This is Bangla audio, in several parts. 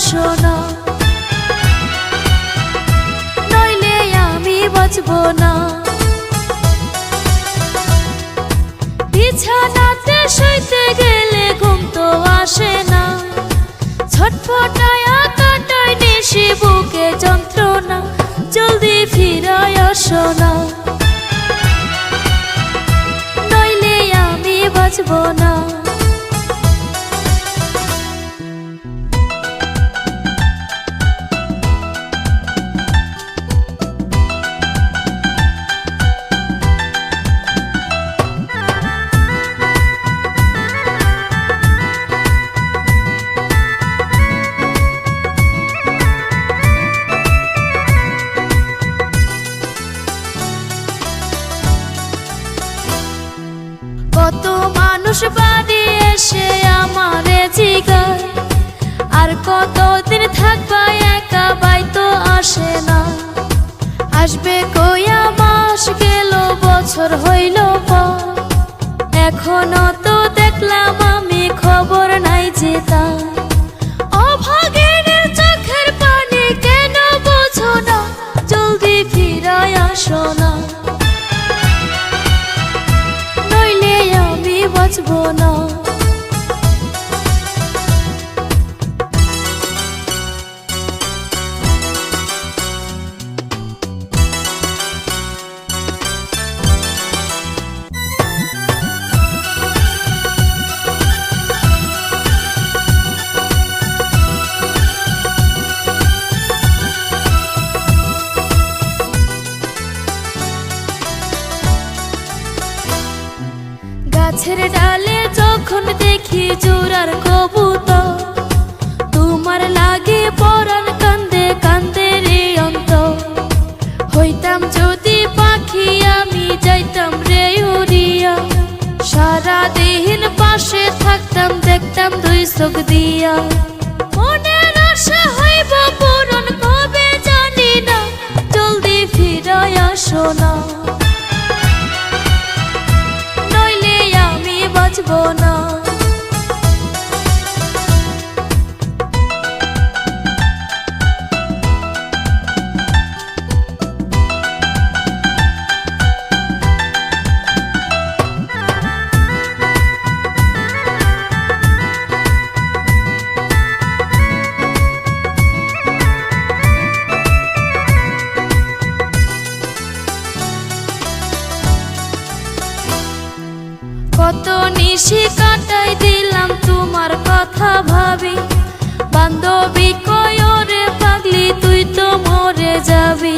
আসো না, নইলে আমি বাঁচবো না। বিছানাতে শুইতে গেলে ঘুম তো আসে না, ছটফটায়া কাটায় নিশি বুকে যন্ত্রণা, জলদি ফিরায় আসো না, নইলে আমি বাঁচবো না। কত মানুষ বাড়ি এসে আমারে জিগায়, আর কতদিন থাকবা একা, বাই তো আসে না। আসবে কইয়া মাস গেল, বছর হইল পর, এখনো তো দেখলাম আমি খবর নাই যে তার। অভাগের চোখের পানি কেন বোঝো না, জলদি ফিরায় আসো না, বাঁচবো না। গাছের ডালে যখন দেখি জোড়ার কবুতর, তোমার লাগে পরাণ কান্দে কান্দে রে অন্তর। হইতাম যদি পাখি আমি যাইতাম রে উড়িয়া, সারা দিন পাশে থাকতাম দেখতাম দুই চোখ দিয়া। মনের আশা হইব পূরণ কবে জানি না, জলদি ফিরায় আসো না, বাঁচবো না। কত নিশি কাটাই দিলাম তোমার কথা ভাবি, বান্ধবী কয় রে পাগলি তুই তো মরে যাবি।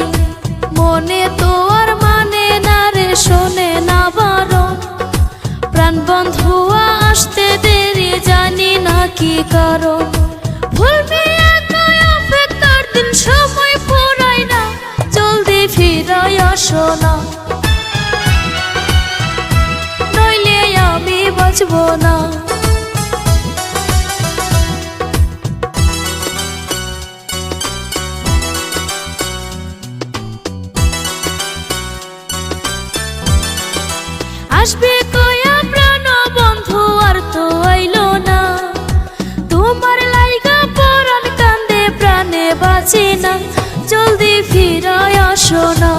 মনে তো আর মানে না রে, শোনে না বারণ, প্রাণ বন্ধু আসতে দেরি জানি না কি কারণ। ভুলবি একাই অপেক্ষার দিন, সময় ফুরায় না, জলদি ফিরায় আসো না, বাঁচবো না। আসবে কয়া প্রাণ বন্ধু আর তো আইলো না, তোমার লাইগা পরাণ কান্দে প্রাণে বাঁচি না, জলদি ফিরায় আসো না,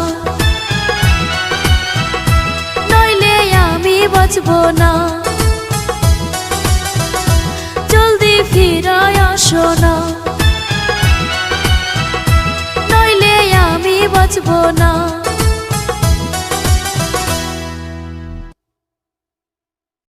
নইলে আমি বাঁচবো না, জলদি ফিরায় আসো না, নইলে আমি বাঁচবো না।